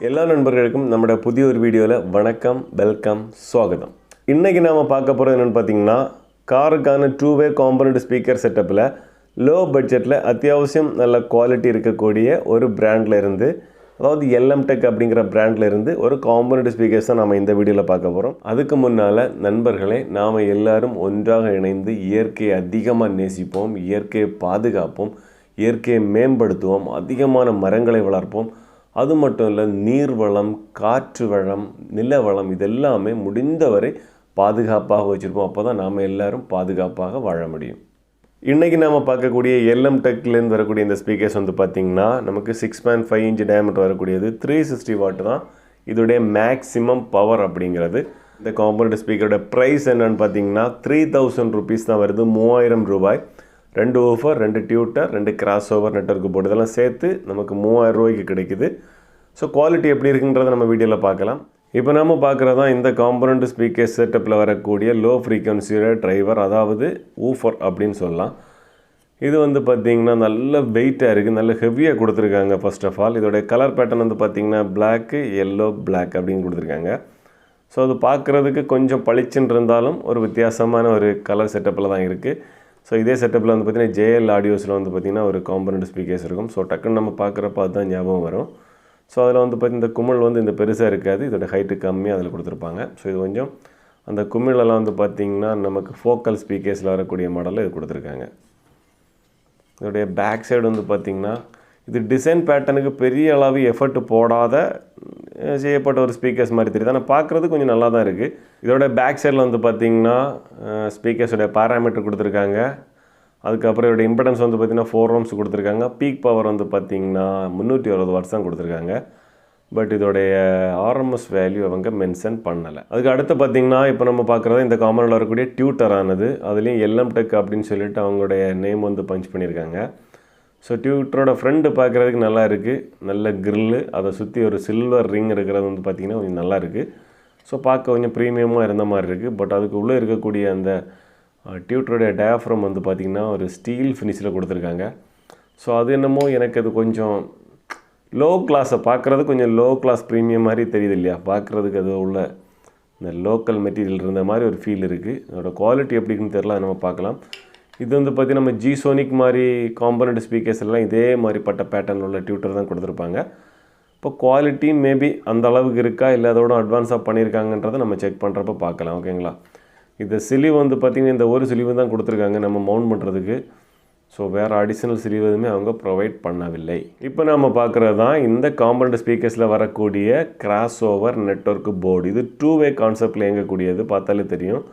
எல்லா நண்பர்களுக்கும் நம்மளோட புதிய ஒரு வீடியோவில் வணக்கம், வெல்கம், ஸ்வாகதம். இன்றைக்கி நாம் பார்க்க போகிறது என்னென்னு பார்த்தீங்கன்னா, காருக்கான 2-வே காம்பனண்ட் ஸ்பீக்கர் செட்டப்பில் லோ பட்ஜெட்டில் அத்தியாவசியம் நல்ல குவாலிட்டி இருக்கக்கூடிய ஒரு பிராண்டில் இருந்து, அதாவது LM Tech அப்படிங்கிற பிராண்டில் இருந்து ஒரு காம்பனண்ட் ஸ்பீக்கர்ஸ் தான் நம்ம இந்த வீடியோவில் பார்க்க போகிறோம். அதுக்கு முன்னால் நண்பர்களே, நாம் எல்லாரும் ஒன்றாக இணைந்து இயற்கையை அதிகமாக நேசிப்போம், இயற்கையை பாதுகாப்போம், இயற்கையை மேம்படுத்துவோம், அதிகமான மரங்களை வளர்ப்போம். அது மட்டும் இல்லை, நீர் வளம், காற்று வளம், நில வளம் இதெல்லாமே முடிந்தவரை பாதுகாப்பாக வச்சுருப்போம். அப்போ தான் நாம் எல்லோரும் பாதுகாப்பாக வாழ முடியும். இன்றைக்கி நாம் பார்க்கக்கூடிய LM Techலேருந்து வரக்கூடிய இந்த ஸ்பீக்கர்ஸ் வந்து பார்த்திங்கன்னா, நமக்கு 6.5 இன்ச் டயமீட்டர் வரக்கூடியது, 360 வாட் தான் இதோடைய மேக்ஸிமம் பவர் அப்படிங்கிறது. இந்த காம்பனண்ட் ஸ்பீக்கரோட ப்ரைஸ் என்னென்னு பார்த்தீங்கன்னா 3000 ருபீஸ் தான் வருது, 3000 ரூபாய். 2 woofer, 2 tweeter, 2 crossover network board இதெல்லாம் சேர்த்து நமக்கு 3000 ரூபாய்க்கு கிடைக்குது. ஸோ குவாலிட்டி எப்படி இருக்குன்றதை நம்ம வீடியோவில் பார்க்கலாம். இப்போ நம்ம பார்க்குறது தான் இந்த காம்பனண்ட் ஸ்பீக்கர் செட்டப்பில் வரக்கூடிய லோ ஃப்ரீக்வன்சியோட டிரைவர், அதாவது ஊஃபர் அப்படின்னு சொல்லலாம். இது வந்து பார்த்திங்கன்னா நல்ல வெயிட்டாக இருக்குது, நல்ல ஹெவியாக கொடுத்துருக்காங்க. ஃபர்ஸ்ட் ஆஃப் ஆல் இதோடைய கலர் பேட்டர்ன் வந்து பார்த்திங்கன்னா பிளாக்கு, எல்லோ, பிளாக் அப்படின்னு கொடுத்துருக்காங்க. ஸோ அது பார்க்குறதுக்கு கொஞ்சம் பளிச்சுன்னு இருந்தாலும் ஒரு வித்தியாசமான ஒரு கலர் செட்டப்பில் தான் இருக்குது. ஸோ இதே செட்டப்பில் வந்து பார்த்திங்கன்னா JL ஆடியோஸில் வந்து பார்த்திங்கன்னா ஒரு காம்பனண்ட் ஸ்பீக்கர்ஸ் இருக்கும். ஸோ டக்குன்னு நம்ம பார்க்குறப்ப அதுதான் ஞாபகம் வரும். ஸோ அதில் வந்து பார்த்திங்கன்னா இந்த குமிழ் வந்து இந்த பெருசாக இருக்காது, இதோட ஹைட்டு கம்மியாக அதில் கொடுத்துருப்பாங்க. ஸோ இது கொஞ்சம் அந்த குமிழெல்லாம் வந்து பார்த்திங்கன்னா நமக்கு ஃபோக்கல் ஸ்பீக்கர்ஸில் வரக்கூடிய மாடலில் இது கொடுத்துருக்காங்க. இதோடைய பேக் சைடு வந்து பார்த்திங்கன்னா இது டிசைன் பேட்டர்னுக்கு பெரிய அளவு எஃபர்ட் போடாத செய்யப்பட்ட ஒரு ஸ்பீக்கர்ஸ் மாதிரி தெரியுது, ஆனால் பார்க்குறது கொஞ்சம் நல்லா தான் இருக்குது. இதோட பேக் சைடில் வந்து பார்த்திங்கன்னா ஸ்பீக்கர்ஸோடைய பேராமீட்டர் கொடுத்துருக்காங்க. அதுக்கப்புறம் இதோட இம்படன்ஸ் வந்து பார்த்திங்கன்னா 4 ohms கொடுத்துருக்காங்க. பீக் பவர் வந்து பார்த்திங்கன்னா 360 வாட்ஸ் தான் கொடுத்துருக்காங்க. பட் இதோடைய RMS வேல்யூ அவங்க மென்ஷன் பண்ணலை. அதுக்கு அடுத்து பார்த்திங்கன்னா இப்போ நம்ம பார்க்குறது இந்த காம்பனண்டில் வரக்கூடிய டியூட்டரானது, அதுலேயும் LM Tech அப்படின்னு சொல்லிட்டு அவங்களுடைய நேம் வந்து பஞ்ச் பண்ணியிருக்காங்க. ஸோ டியூட்டரோட ஃப்ரண்ட் பார்க்குறதுக்கு நல்லா இருக்குது, நல்ல கிரில்லு, அதை சுற்றி ஒரு சில்வர் ரிங் இருக்கிறது வந்து பார்த்திங்கன்னா கொஞ்சம் நல்லா இருக்குது. ஸோ பார்க்க கொஞ்சம் ப்ரீமியமாக இருந்த மாதிரி இருக்குது. பட் அதுக்கு உள்ளே இருக்கக்கூடிய அந்த டியூட்டருடைய டயாஃப்ரம் வந்து பார்த்திங்கன்னா ஒரு ஸ்டீல் ஃபினிஷில் கொடுத்துருக்காங்க. ஸோ அது என்னமோ எனக்கு அது கொஞ்சம் லோ கிளாஸை பார்க்குறது கொஞ்சம் லோ கிளாஸ் ப்ரீமியம் மாதிரி தெரியுது இல்லையா, பார்க்குறதுக்கு அது உள்ள இந்த லோக்கல் மெட்டீரியல் இருந்த மாதிரி ஒரு ஃபீல் இருக்குது. அதோட குவாலிட்டி எப்படின்னு தெரில, நம்ம பார்க்கலாம். இது வந்து பார்த்திங்கன்னா நம்ம G-Sonic மாதிரி காம்பனண்ட் ஸ்பீக்கர்ஸ் எல்லாம் இதே மாதிரி பட்ட பேட்டர்ன் உள்ள டியூட்டர் தான் கொடுத்துருப்பாங்க. இப்போ குவாலிட்டி மேபி அந்த அளவுக்கு இருக்கா இல்லை அதோட அட்வான்ஸாக பண்ணியிருக்காங்கன்றதை நம்ம செக் பண்ணுறப்ப பார்க்கலாம். ஓகேங்களா. இந்த சிலிவ் வந்து பார்த்திங்கன்னா இந்த ஒரு சிலிவு தான் கொடுத்துருக்காங்க நம்ம மவுண்ட் பண்ணுறதுக்கு. ஸோ வேறு அடிஷ்னல் சிலிவ் எதுவுமே அவங்க ப்ரொவைட் பண்ணவில்லை. இப்போ நம்ம பார்க்குறது தான் இந்த காம்பனண்ட் ஸ்பீக்கர்ஸில் வரக்கூடிய கிராஸ் ஓவர் நெட்வொர்க் போர்டு. இது 2-வே கான்செப்டில் இயங்கக்கூடியது, பார்த்தாலே தெரியும்.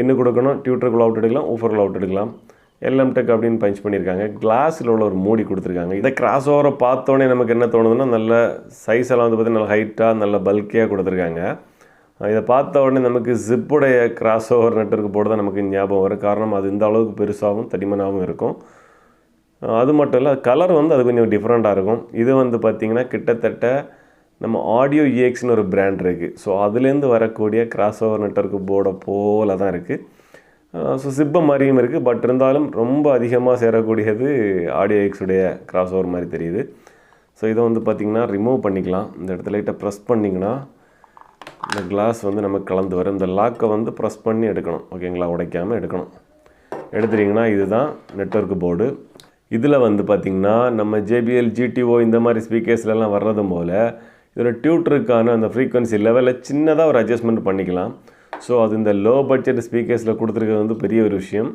என்ன கொடுக்கணும், டியூட்டருக்குள்ள அவுட் எடுக்கலாம், ஊஃபருக்குள்ள அவுட் எடுக்கலாம். LM Tech அப்படின்னு பஞ்ச் பண்ணியிருக்காங்க. கிளாஸில் உள்ள ஒரு மூடி கொடுத்துருக்காங்க. இதை கிராஸ் ஓவரை பார்த்தோன்னே நமக்கு என்ன தோணுதுன்னா, நல்ல சைஸ் எல்லாம் வந்து பார்த்திங்கன்னா நல்ல ஹைட்டாக நல்ல பல்கியாக கொடுத்துருக்காங்க. இதை பார்த்த உடனே நமக்கு ஜிப்புடைய கிராஸ் ஓவர் நெட்வொர்க் போர்டு தான் நமக்கு ஞாபகம் வரும். காரணம் அது இந்த அளவுக்கு பெருசாகவும் தடிமனாகவும் இருக்கும். அது மட்டும் இல்லை, கலர் வந்து அது கொஞ்சம் டிஃப்ரெண்ட்டாக இருக்கும். இது வந்து பார்த்திங்கன்னா கிட்டத்தட்ட நம்ம ஆடியோ EXன்னு ஒரு பிராண்ட் இருக்குது. ஸோ அதுலேருந்து வரக்கூடிய கிராஸ் ஓவர் நெட்வொர்க் போர்டை போல தான் இருக்குது. ஸோ சிப்பை மாதிரியும் இருக்குது. பட் இருந்தாலும் ரொம்ப அதிகமாக சேரக்கூடியது ஆடியோ EXுடைய கிராஸ் ஓவர் மாதிரி தெரியுது. ஸோ இதை வந்து பார்த்திங்கன்னா ரிமூவ் பண்ணிக்கலாம். இந்த இடத்துல லைட்டாக ப்ரெஸ் பண்ணிங்கன்னா இந்த கிளாஸ் வந்து நமக்கு கலந்து வரும். இந்த லாக்கை வந்து ப்ரெஸ் பண்ணி எடுக்கணும். ஓகேங்களா, உடைக்காமல் எடுக்கணும். எடுத்துட்டிங்கன்னா இதுதான் நெட்வொர்க் போர்டு. இதில் வந்து பார்த்திங்கன்னா நம்ம JBL GTO இந்த மாதிரி ஸ்பீக்கர்ஸ்லாம் வர்றது போல் இதோட டியூட்டருக்கான அந்த ஃப்ரீக்வன்சி லெவலில் சின்னதாக ஒரு அட்ஜஸ்ட்மெண்ட் பண்ணிக்கலாம். ஸோ அது இந்த லோ பட்ஜெட் ஸ்பீக்கர்ஸில் கொடுத்துருக்கிறது வந்து பெரிய ஒரு விஷயம்.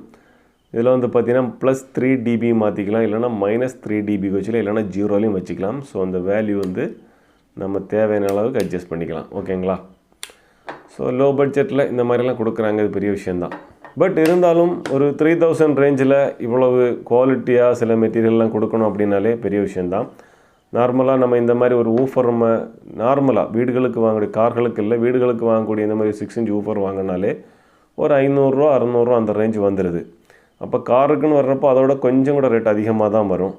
இதில் வந்து பார்த்திங்கன்னா +3 dB மாற்றிக்கலாம், இல்லைனா -3 dB வச்சுக்கலாம், இல்லைனா 0லையும் வச்சுக்கலாம். ஸோ அந்த வேல்யூ வந்து நம்ம தேவையான அளவுக்கு அட்ஜஸ்ட் பண்ணிக்கலாம். ஓகேங்களா. ஸோ லோ பட்ஜெட்டில் இந்த மாதிரிலாம் கொடுக்குறாங்க, இது பெரிய விஷயந்தான். பட் இருந்தாலும் ஒரு 3000 ரேஞ்சில் இவ்வளவு குவாலிட்டியாக சில மெட்டீரியல்லாம் கொடுக்கணும் அப்படின்னாலே பெரிய விஷயந்தான். நார்மலாக நம்ம இந்த மாதிரி ஒரு ஊஃபர் நம்ம நார்மலாக வீடுகளுக்கு வாங்கக்கூடிய, கார்களுக்கு இல்லை வீடுகளுக்கு வாங்கக்கூடிய இந்த மாதிரி 6 inch ஊஃபர் வாங்கினாலே ஒரு 500 ரூபா 600 ரூபா அந்த ரேஞ்ச் வந்துடுது. அப்போ காருக்குன்னு வர்றப்போ அதோட கொஞ்சம் கூட ரேட் அதிகமாக தான் வரும்.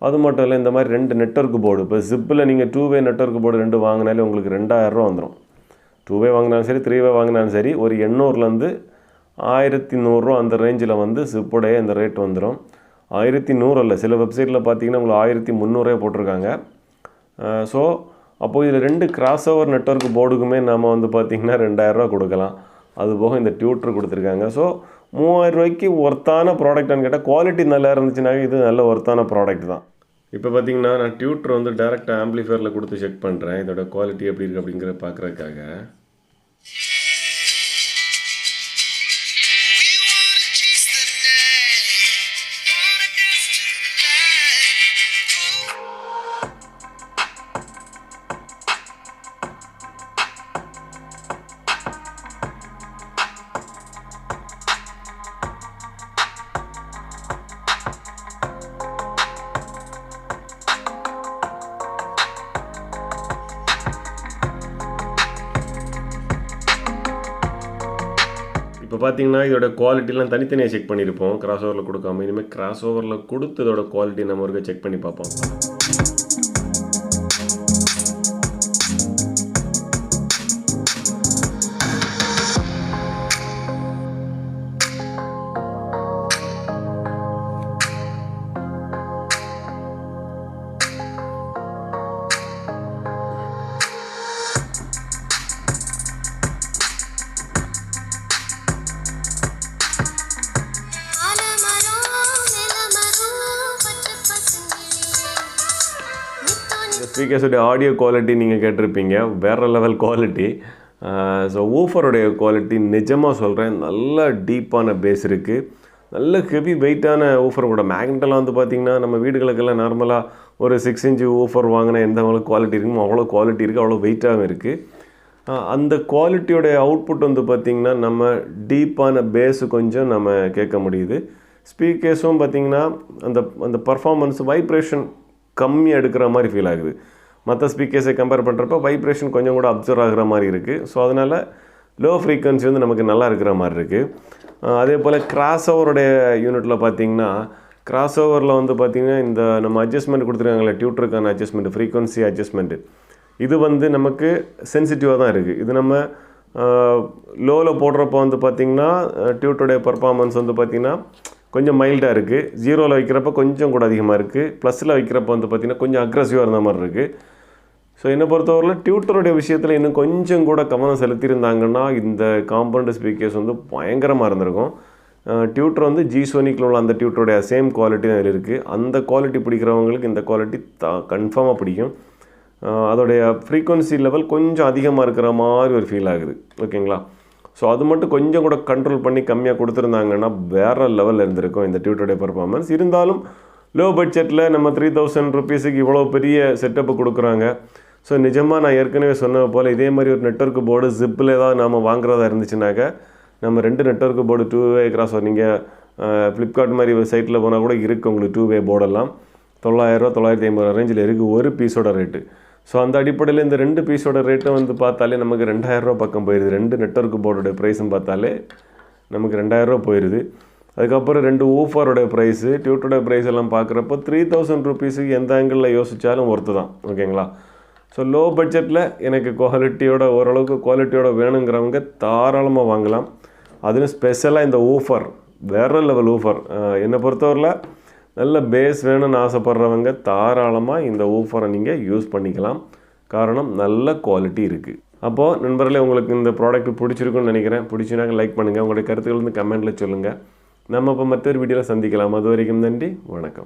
அது மட்டும் இல்லை, இந்த மாதிரி 2 நெட்வொர்க் போர்டு, இப்போ ஜிப்பில் நீங்கள் 2-வே நெட்வொர்க் போர்டு 2 வாங்கினாலே உங்களுக்கு 2000 ரூபா வந்துடும். 2-வே வாங்கினாலும் சரி 3-வே வாங்கினாலும் சரி ஒரு 800லேருந்து 1100 ரூபா அந்த ரேஞ்சில் வந்து ஜிப்புடைய இந்த ரேட் வந்துடும். 1100 இல்லை, சில வெப்சைட்டில் பார்த்தீங்கன்னா உங்களுக்கு 1300 போட்டிருக்காங்க. ஸோ அப்போது இதில் 2 கிராஸ் ஓவர் நெட்வொர்க் போர்டுக்குமே நம்ம வந்து பார்த்திங்கன்னா 2000 ரூபா கொடுக்கலாம். அதுபோக இந்த டியூட்டர் கொடுத்துருக்காங்க. ஸோ 3000 ரூபாய்க்கு ஒர்த்தான ப்ராடக்டான்னு கேட்டால் குவாலிட்டி நல்லா இருந்துச்சுனாக்க இது நல்ல ஒர்த்தான ப்ராடக்ட் தான். இப்போ பார்த்தீங்கன்னா நான் டியூட்டர் வந்து டேரெக்டாக ஆம்பிளிஃபயரில் கொடுத்து செக் பண்ணுறேன். இதோட குவாலிட்டி எப்படி இருக்குது அப்படிங்கிறத பார்க்குறதுக்காக. இப்போ பார்த்தீங்கன்னா இதோட குவாலிட்டிலாம் தனித்தனியாக செக் பண்ணியிருப்போம், கிராஸ் ஓவரில் கொடுக்காம. இனிமேல் கிராஸ் ஓவரில் கொடுத்து இதோட குவாலிட்டி நம்ம ஒருக்க செக் பண்ணி பார்ப்போம். ஸ்பீக்கர்ஸோடைய ஆடியோ குவாலிட்டி நீங்கள் கேட்டிருப்பீங்க, வேறு லெவல் குவாலிட்டி. ஸோ ஊஃபருடைய குவாலிட்டி நிஜமாக சொல்கிறேன், நல்ல டீப்பான பேஸ் இருக்குது, நல்ல ஹெவி வெயிட்டான ஊஃபர் கூட. மேக்னெட்டெல்லாம் வந்து பார்த்திங்கன்னா நம்ம வீடுகளுக்கெல்லாம் நார்மலாக ஒரு 6 இன்ச் ஊஃபர் வாங்கினா எந்த அளவுக்கு குவாலிட்டி இருக்குமோ அவ்வளோ குவாலிட்டி இருக்குது, அவ்வளோ வெயிட்டாகவும் இருக்குது. அந்த குவாலிட்டியோடைய அவுட்புட் வந்து பார்த்திங்கன்னா நம்ம டீப்பான பேஸு கொஞ்சம் நம்ம கேட்க முடியுது. ஸ்பீக்கர்ஸும் பார்த்திங்கன்னா அந்த அந்த பர்ஃபார்மன்ஸ் வைப்ரேஷன் கம்மியாக எடுக்கிற மாதிரி ஃபீல் ஆகுது. மற்ற ஸ்பீக்கர்ஸை கம்பேர் பண்ணுறப்ப வைப்ரேஷன் கொஞ்சம் கூட அப்சர்வ் ஆகிற மாதிரி இருக்குது. ஸோ அதனால் லோ ஃப்ரீக்வன்சி வந்து நமக்கு நல்லா இருக்கிற மாதிரி இருக்குது. அதே போல் கிராஸ் ஓவருடைய யூனிட்டில் பார்த்திங்கன்னா, கிராஸ் ஓவரில் வந்து பார்த்திங்கன்னா இந்த நம்ம அட்ஜஸ்ட்மெண்ட் கொடுத்துருக்காங்களே, டியூட்டருக்கான அட்ஜஸ்ட்மெண்ட், ஃப்ரீக்வன்சி அட்ஜஸ்ட்மெண்ட்டு, இது வந்து நமக்கு சென்சிட்டிவாக தான் இருக்குது. இது நம்ம லோவில் போடுறப்போ வந்து பார்த்திங்கன்னா டியூட்டருடைய பர்ஃபார்மன்ஸ் வந்து பார்த்திங்கன்னா கொஞ்சம் மைல்டாக இருக்குது. 0ல் வைக்கிறப்ப கொஞ்சம் கூட அதிகமாக இருக்குது. ப்ளஸில் வைக்கிறப்ப வந்து பார்த்திங்கன்னா கொஞ்சம் அக்ரெசிவாக இருந்த மாதிரி இருக்குது. ஸோ என்னை பொறுத்தவரையில் டியூட்டருடைய விஷயத்தில் இன்னும் கொஞ்சம் கூட கவனம் செலுத்தியிருந்தாங்கன்னா இந்த காம்பவுண்ட் ஸ்பீக்கர்ஸ் வந்து பயங்கரமாக இருந்திருக்கும். டியூட்டர் வந்து ஜிசோனிக்கில் உள்ள அந்த டியூட்டருடைய சேம் குவாலிட்டி தான் இதில் இருக்குது. அந்த குவாலிட்டி பிடிக்கிறவங்களுக்கு இந்த குவாலிட்டி கன்ஃபார்மாக பிடிக்கும். அதோடைய ஃப்ரீக்வன்சி லெவல் கொஞ்சம் அதிகமாக இருக்கிற மாதிரி ஒரு ஃபீல் ஆகுது. ஓகேங்களா? ஸோ அது மட்டும் கொஞ்சம் கூட கண்ட்ரோல் பண்ணி கம்மியாக கொடுத்துருந்தாங்கன்னா வேறு லெவலில் இருந்திருக்கும் இந்த டியூட்டருடைய பர்ஃபார்மன்ஸ். இருந்தாலும் லோ பட்ஜெட்டில் நம்ம 3000 ருபீஸுக்கு இவ்வளோ பெரிய செட்டப்பு கொடுக்குறாங்க. ஸோ நிஜமாக நான் ஏற்கனவே சொன்ன போல் இதே மாதிரி ஒரு நெட்வொர்க் போர்டு ஜிப்பில் ஏதாவது நம்ம வாங்குறதா இருந்துச்சுனாக்கா நம்ம 2 நெட்வொர்க் போர்டு 2-வே கிராஸ் ஓவர், நீங்கள் ஃப்ளிப்கார்ட் மாதிரி சைட்டில் போனால் கூட இருக்குது உங்களுக்கு 2-வே போர்டெல்லாம் 900 950 ரேஞ்சில் இருக்குது ஒரு பீஸோட ரேட்டு. ஸோ அந்த அடிப்படையில் இந்த 2 பீஸோட ரேட்டை வந்து பார்த்தாலே நமக்கு 2000 ரூபா பக்கம் போயிடுது. 2 நெட்வொர்க் போர்டோடைய ப்ரைஸும் பார்த்தாலே நமக்கு 2000 ரூபா போயிடுது. அதுக்கப்புறம் 2 ஊஃபரோடைய ப்ரைஸு, டியூட்டரோட ப்ரைஸ் எல்லாம் பார்க்குறப்போ 3000 ருபீஸுக்கு எந்த ஆங்கிளில் யோசித்தாலும் ஒர்த்து தான். ஓகேங்களா? ஸோ லோ பட்ஜெட்டில் எனக்கு ஓரளவுக்கு குவாலிட்டியோட வேணுங்கிறவங்க தாராளமாக வாங்கலாம். அதுவும் ஸ்பெஷலாக இந்த ஊஃபர் வேறு லெவல் ஊஃபர். என்னை பொறுத்தவரையில் நல்ல பேஸ் வேணும்னு ஆசைப்படுறவங்க தாராளமாக இந்த ஊஃபரை நீங்கள் யூஸ் பண்ணிக்கலாம். காரணம் நல்ல குவாலிட்டி இருக்குது. அப்போது நண்பர்களே, உங்களுக்கு இந்த ப்ராடக்ட் பிடிச்சிருக்குன்னு நினைக்கிறேன். பிடிச்சினாங்க லைக் பண்ணுங்கள், உங்களுடைய கருத்துக்கள் வந்து கமெண்ட்டில் சொல்லுங்கள். நம்ம இப்போ மற்றொரு வீடியோவில் சந்திக்கலாம். அது வரைக்கும் நன்றி, வணக்கம்.